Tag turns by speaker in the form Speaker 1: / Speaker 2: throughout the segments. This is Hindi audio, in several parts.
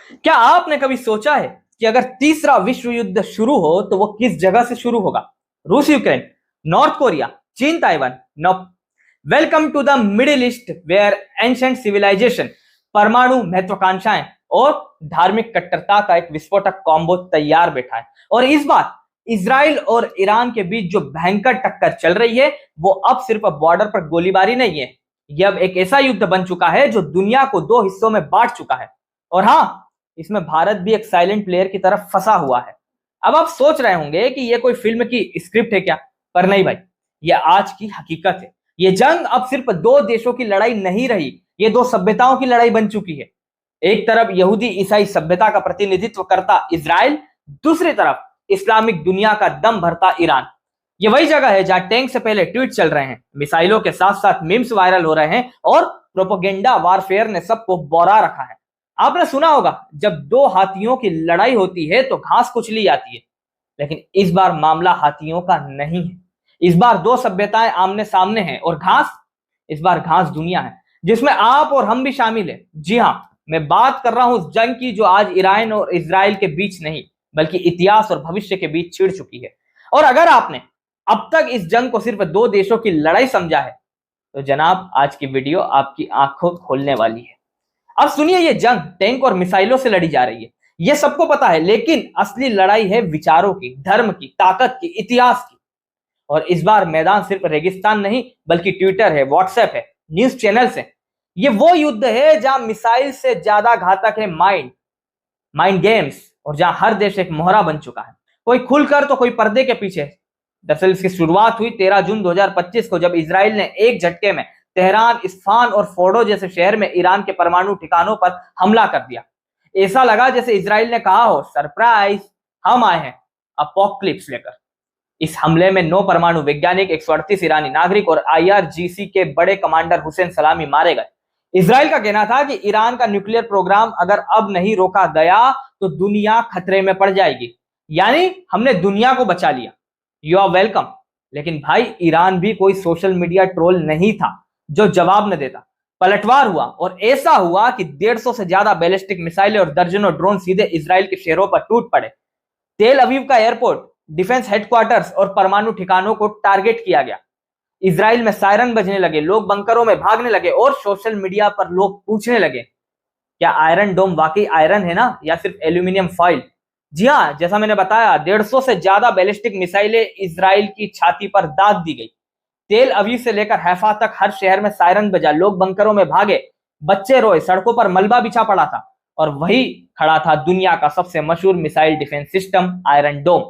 Speaker 1: क्या आपने कभी सोचा है कि अगर तीसरा विश्व युद्ध शुरू हो तो वो किस जगह से शुरू होगा? रूस यूक्रेन, नॉर्थ कोरिया, चीन Taiwan? No. Welcome to the middle east where ancient civilization, परमाणु महत्वाकांक्षाएं और धार्मिक कट्टरता का एक विस्फोटक कॉम्बो तैयार बैठा है। और इस बार इसराइल और ईरान के बीच जो भयंकर टक्कर चल रही है वो अब सिर्फ बॉर्डर पर गोलीबारी नहीं है, यह अब एक ऐसा युद्ध बन चुका है जो दुनिया को दो हिस्सों में बांट चुका है। और हाँ, इसमें भारत भी एक साइलेंट प्लेयर की तरफ फंसा हुआ है। अब आप सोच रहे होंगे कि ये कोई फिल्म की स्क्रिप्ट है क्या, पर नहीं भाई, ये आज की हकीकत है। ये जंग अब सिर्फ दो देशों की लड़ाई नहीं रही, ये दो सभ्यताओं की लड़ाई बन चुकी है। एक तरफ यहूदी ईसाई सभ्यता का प्रतिनिधित्व करता इजराइल, दूसरी तरफ इस्लामिक दुनिया का दम भरता ईरान। ये वही जगह है जहां टैंक से पहले ट्वीट चल रहे हैं, मिसाइलों के साथ साथ मीम्स वायरल हो रहे हैं और प्रोपोगेंडा वारफेयर ने सबको बौरा रखा है। आपने सुना होगा, जब दो हाथियों की लड़ाई होती है तो घास कुचली जाती है, लेकिन इस बार मामला हाथियों का नहीं है। इस बार दो सभ्यताएं आमने सामने हैं और इस बार घास दुनिया है, जिसमें आप और हम भी शामिल है। जी हाँ, मैं बात कर रहा हूं उस जंग की जो आज ईरान और इजराइल के बीच नहीं बल्कि इतिहास और भविष्य के बीच छिड़ चुकी है। और अगर आपने अब तक इस जंग को सिर्फ दो देशों की लड़ाई समझा है तो जनाब, आज की वीडियो आपकी आंखों खोलने वाली है। अब सुनिए, ये जंग टैंक और मिसाइलों से लड़ी जा रही है, ये सबको पता है, लेकिन असली लड़ाई है विचारों की, धर्म की, ताकत की, इतिहास की। और इस बार मैदान सिर्फ रेगिस्तान नहीं बल्कि ट्विटर है, व्हाट्सएप है, न्यूज चैनल्स है। ये वो युद्ध है जहां मिसाइल से ज्यादा घातक है माइंड गेम्स, और जहां हर देश एक मोहरा बन चुका है, कोई खुलकर तो कोई पर्दे के पीछे। दरअसल इसकी शुरुआत हुई 13 जून 2025 को, जब इसराइल ने एक झटके में तेहरान, इस्फहान और फोर्डो जैसे शहर में ईरान के परमाणु ठिकानों पर हमला कर दिया। ऐसा लगा जैसे इसराइल ने कहा हो, सरप्राइज, हम आए हैं अपोक्लिप्स लेकर। इस हमले में 9 परमाणु वैज्ञानिक, 138 ईरानी नागरिक और IRGC के बड़े कमांडर हुसैन सलामी मारे गए। इसराइल का कहना था कि ईरान का न्यूक्लियर प्रोग्राम अगर अब नहीं रोका गया तो दुनिया खतरे में पड़ जाएगी, यानी हमने दुनिया को बचा लिया। You are welcome. लेकिन भाई, ईरान भी कोई सोशल मीडिया ट्रोल नहीं था जो जवाब न देता। पलटवार हुआ, और ऐसा हुआ कि 150 से ज्यादा बैलिस्टिक मिसाइलें और दर्जनों ड्रोन सीधे इसराइल के शहरों पर टूट पड़े। तेल अवीव का एयरपोर्ट, डिफेंस हेडक्वार्टर्स और परमाणु ठिकानों को टारगेट किया गया। इसराइल में सायरन बजने लगे, लोग बंकरों में भागने लगे और सोशल मीडिया पर लोग पूछने लगे, क्या आयरन डोम वाकई आयरन है ना, या सिर्फ एल्यूमिनियम फॉइल? जी हाँ, जैसा मैंने बताया, 150 से ज्यादा बैलिस्टिक मिसाइलें इसराइल की छाती पर दाग दी गई। तेल अवीव से लेकर हैफा तक हर शहर में सायरन बजा, लोग बंकरों में भागे, बच्चे रोए, सड़कों पर मलबा बिछा पड़ा था, और वही खड़ा था दुनिया का सबसे मशहूर मिसाइल डिफेंस सिस्टम, आयरन डोम।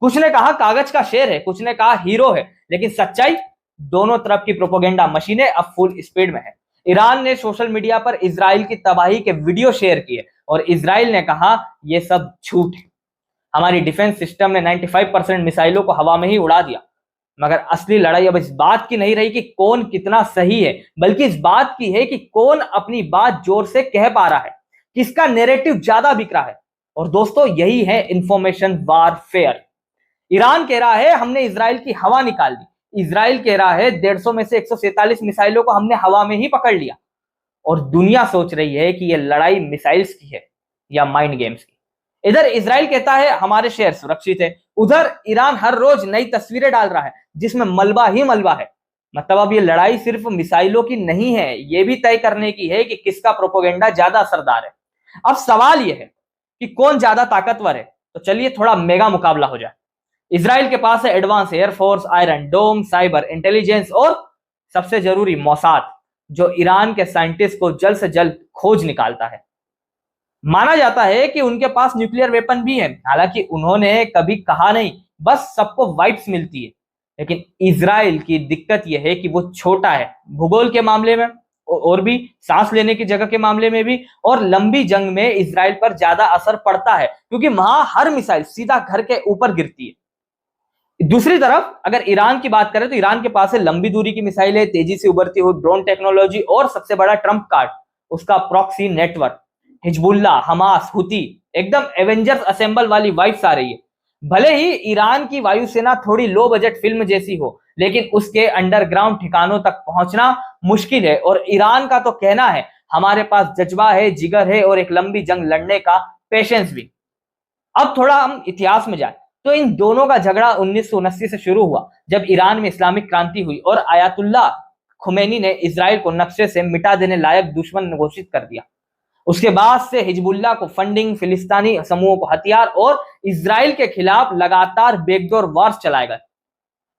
Speaker 1: कुछ ने कहा कागज का शेर है, कुछ ने कहा हीरो है, लेकिन सच्चाई, दोनों तरफ की प्रोपोगेंडा मशीनें अब फुल स्पीड में है। ईरान ने सोशल मीडिया पर इसराइल की तबाही के वीडियो शेयर किए और इसराइल ने कहा यह सब झूठ है, हमारी डिफेंस सिस्टम ने 95% मिसाइलों को हवा में ही उड़ा दिया। मगर असली लड़ाई अब इस बात की नहीं रही कि कौन कितना सही है, बल्कि इस बात की है कि कौन अपनी बात जोर से कह पा रहा है, किसका नैरेटिव ज्यादा बिक रहा है। और दोस्तों, यही है इंफॉर्मेशन वारफेयर। ईरान कह रहा है हमने इसराइल की हवा निकाल दी, इसराइल कह रहा है 150 में से 147 मिसाइलों को हमने हवा में ही पकड़ लिया। और दुनिया सोच रही है कि यह लड़ाई मिसाइल्स की है या माइंड गेम्स की। इधर इसराइल कहता है हमारे शहर सुरक्षित है, उधर ईरान हर रोज नई तस्वीरें डाल रहा है जिसमें मलबा ही मलबा है। मतलब अब ये लड़ाई सिर्फ मिसाइलों की नहीं है, ये भी तय करने की है कि किसका प्रोपोगेंडा ज्यादा असरदार है। अब सवाल यह है कि कौन ज्यादा ताकतवर है। तो चलिए थोड़ा मेगा मुकाबला हो जाए। इसराइल के पास है एडवांस एयरफोर्स, आयरन डोम, साइबर इंटेलिजेंस और सबसे जरूरी मौसाद, जो ईरान के साइंटिस्ट को जल्द से जल्द खोज निकालता है। माना जाता है कि उनके पास न्यूक्लियर वेपन भी है, हालांकि उन्होंने कभी कहा नहीं, बस सबको वाइब्स मिलती है। लेकिन इसराइल की दिक्कत यह है कि वो छोटा है, भूगोल के मामले में और भी, सांस लेने की जगह के मामले में भी, और लंबी जंग में इसराइल पर ज्यादा असर पड़ता है क्योंकि वहां हर मिसाइल सीधा घर के ऊपर गिरती है। दूसरी तरफ अगर ईरान की बात करें तो ईरान के पास है लंबी दूरी की मिसाइलें, तेजी से उभरती हुई ड्रोन टेक्नोलॉजी और सबसे बड़ा ट्रम्प कार्ड उसका प्रॉक्सी नेटवर्क। हिजबुल्ला, हमास, हुती, एकदम एवेंजर्स असेंबल वाली वाइब्स आ रही है। भले ही ईरान की वायुसेना थोड़ी लो बजट फिल्म जैसी हो, लेकिन उसके अंडरग्राउंड ठिकानों तक पहुंचना मुश्किल है। और ईरान का तो कहना है हमारे पास जज्बा है, जिगर है और एक लंबी जंग लड़ने का पेशेंस भी। अब थोड़ा हम इतिहास में जाए तो इन दोनों का झगड़ा 1979 से शुरू हुआ, जब ईरान में इस्लामिक क्रांति हुई और आयतुल्लाह खुमैनी ने इजराइल को नक्शे से मिटा देने लायक दुश्मन घोषित कर दिया। उसके बाद से हिजबुल्लाह को फंडिंग, फिलिस्तीनी समूहों को हथियार और इजराइल के खिलाफ लगातार बैकडोर वार्स चलाए गए।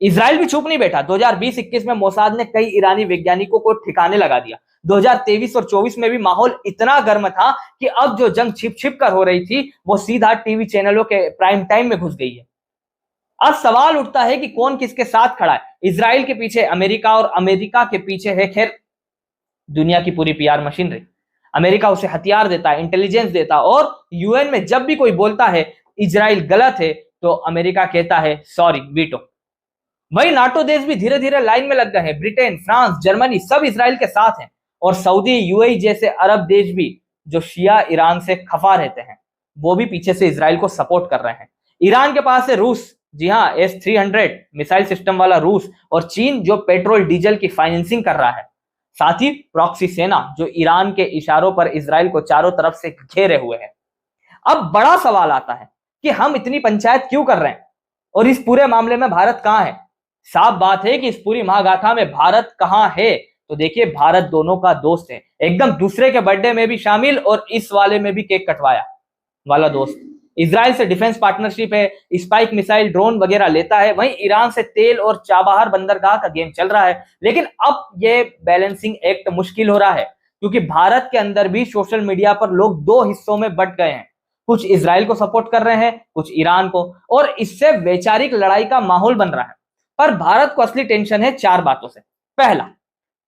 Speaker 1: इजराइल भी चुप नहीं बैठा। 2020-21 में मोसाद ने कई ईरानी वैज्ञानिकों को ठिकाने लगा दिया। 2023 और 24 में भी माहौल इतना गर्म था कि अब जो जंग छिप छिप कर हो रही थी वो सीधा टीवी चैनलों के प्राइम टाइम में घुस गई है। अब सवाल उठता है कि कौन किसके साथ खड़ा है। इजराइल के पीछे अमेरिका और अमेरिका के पीछे है खैर दुनिया की पूरी पीआर मशीनरी। अमेरिका उसे हथियार देता है, इंटेलिजेंस देता है और यूएन में जब भी कोई बोलता है इजराइल गलत है तो अमेरिका कहता है सॉरी वीटो। वही नाटो देश भी धीरे धीरे लाइन में लग गए हैं। ब्रिटेन, फ्रांस, जर्मनी सब इजराइल के साथ हैं और सऊदी, यूएई जैसे अरब देश भी जो शिया ईरान से खफा रहते हैं वो भी पीछे से इजराइल को सपोर्ट कर रहे हैं। ईरान के पास है रूस, जी हाँ, S-300 मिसाइल सिस्टम वाला रूस, और चीन जो पेट्रोल डीजल की फाइनेंसिंग कर रहा है। साथ ही प्रॉक्सी सेना जो ईरान के इशारों पर इजराइल को चारों तरफ से घेरे हुए है। अब बड़ा सवाल आता है कि हम इतनी पंचायत क्यों कर रहे हैं और इस पूरे मामले में भारत कहां है। साफ बात है कि इस पूरी महागाथा में भारत कहां है। तो देखिए, भारत दोनों का दोस्त है, एकदम दूसरे के बर्थडे में भी शामिल और इस वाले में भी केक कटवाया वाला दोस्त। इजराइल से डिफेंस पार्टनरशिप है, स्पाइक मिसाइल, ड्रोन वगैरह लेता है। वहीं ईरान से तेल और चाबहार बंदरगाह का गेम चल रहा है। लेकिन अब ये बैलेंसिंग एक्ट मुश्किल हो रहा है क्योंकि भारत के अंदर भी सोशल मीडिया पर लोग दो हिस्सों में बंट गए हैं। कुछ इजराइल को सपोर्ट कर रहे हैं, कुछ ईरान को, और इससे वैचारिक लड़ाई का माहौल बन रहा है। पर भारत को असली टेंशन है 4 बातों से। पहला,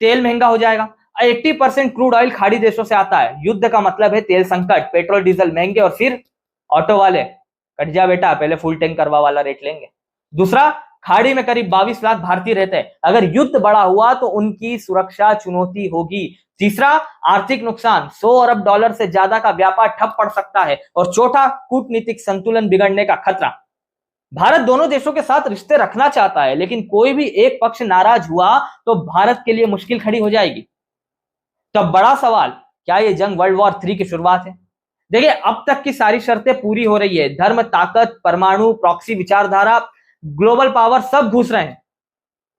Speaker 1: तेल महंगा हो जाएगा। 80% क्रूड ऑयल खाड़ी देशों से आता है। युद्ध का मतलब है तेल संकट, पेट्रोल डीजल महंगे और फिर ऑटो वाले कट जा बेटा पहले फुल टैंक करवा वाला रेट लेंगे। दूसरा, खाड़ी में करीब 22 लाख भारतीय रहते हैं। अगर युद्ध बड़ा हुआ तो उनकी सुरक्षा चुनौती होगी। तीसरा, आर्थिक नुकसान, $100 अरब से ज्यादा का व्यापार ठप पड़ सकता है। और चौथा, कूटनीतिक संतुलन बिगड़ने का खतरा। भारत दोनों देशों के साथ रिश्ते रखना चाहता है, लेकिन कोई भी एक पक्ष नाराज हुआ तो भारत के लिए मुश्किल खड़ी हो जाएगी। तो बड़ा सवाल, क्या ये जंग वर्ल्ड वॉर 3 की शुरुआत है? देखिए, अब तक की सारी शर्तें पूरी हो रही है। धर्म, ताकत, परमाणु, प्रॉक्सी विचारधारा, ग्लोबल पावर सब घुस रहे हैं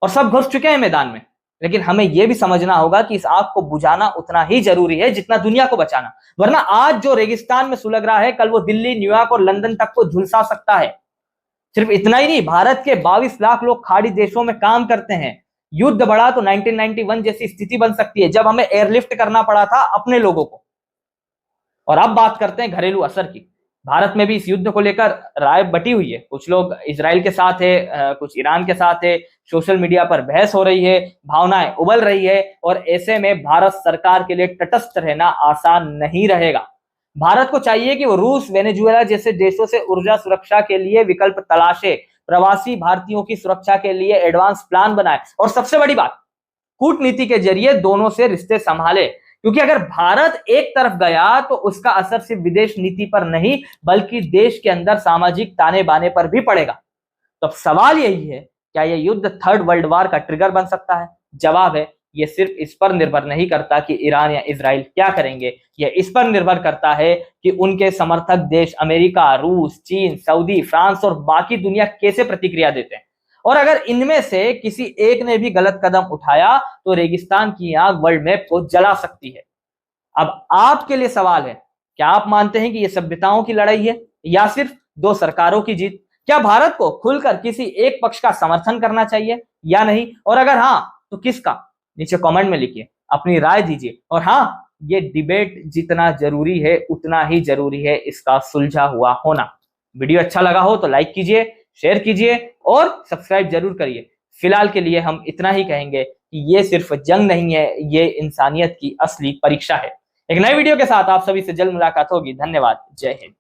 Speaker 1: और सब घुस चुके हैं मैदान में। लेकिन हमें यह भी समझना होगा कि इस आग को बुझाना उतना ही जरूरी है जितना दुनिया को बचाना। वरना आज जो रेगिस्तान में सुलग रहा है, कल वो दिल्ली, न्यूयॉर्क और लंदन तक को झुलसा सकता है। सिर्फ इतना ही नहीं, भारत के 22 लाख लोग खाड़ी देशों में काम करते हैं। युद्ध बढ़ा तो 1991 जैसी स्थिति बन सकती है, जब हमें एयरलिफ्ट करना पड़ा था अपने लोगों को। और अब बात करते हैं घरेलू असर की। भारत में भी इस युद्ध को लेकर राय बटी हुई है। कुछ लोग इजराइल के साथ है, कुछ ईरान के साथ है। सोशल मीडिया पर बहस हो रही है, भावनाएं उबल रही है और ऐसे में भारत सरकार के लिए तटस्थ रहना आसान नहीं रहेगा। भारत को चाहिए कि वो रूस, वेनेजुएला जैसे देशों से ऊर्जा सुरक्षा के लिए विकल्प तलाशे, प्रवासी भारतीयों की सुरक्षा के लिए एडवांस प्लान बनाए और सबसे बड़ी बात, कूटनीति के जरिए दोनों से रिश्ते संभाले। क्योंकि अगर भारत एक तरफ गया तो उसका असर सिर्फ विदेश नीति पर नहीं बल्कि देश के अंदर सामाजिक ताने बाने पर भी पड़ेगा। तो अब सवाल यही है, क्या यह युद्ध 3rd वर्ल्ड वॉर का ट्रिगर बन सकता है? जवाब है, यह सिर्फ इस पर निर्भर नहीं करता कि ईरान या इजराइल क्या करेंगे। यह इस पर निर्भर करता है कि उनके समर्थक देश अमेरिका, रूस, चीन, सऊदी, फ्रांस और बाकी दुनिया कैसे प्रतिक्रिया देते हैं। और अगर इनमें से किसी एक ने भी गलत कदम उठाया तो रेगिस्तान की आग वर्ल्ड मैप को जला सकती है। अब आपके लिए सवाल है, क्या आप मानते हैं कि यह सभ्यताओं की लड़ाई है या सिर्फ 2 सरकारों की जीत? क्या भारत को खुलकर किसी एक पक्ष का समर्थन करना चाहिए या नहीं? और अगर हाँ तो किसका? नीचे कमेंट में लिखिए, अपनी राय दीजिए। और हाँ, ये डिबेट जितना जरूरी है उतना ही जरूरी है इसका सुलझा हुआ होना। वीडियो अच्छा लगा हो तो लाइक कीजिए, शेयर कीजिए और सब्सक्राइब जरूर करिए। फिलहाल के लिए हम इतना ही कहेंगे कि ये सिर्फ जंग नहीं है, ये इंसानियत की असली परीक्षा है। एक नए वीडियो के साथ आप सभी से जल्द मुलाकात होगी। धन्यवाद। जय हिंद।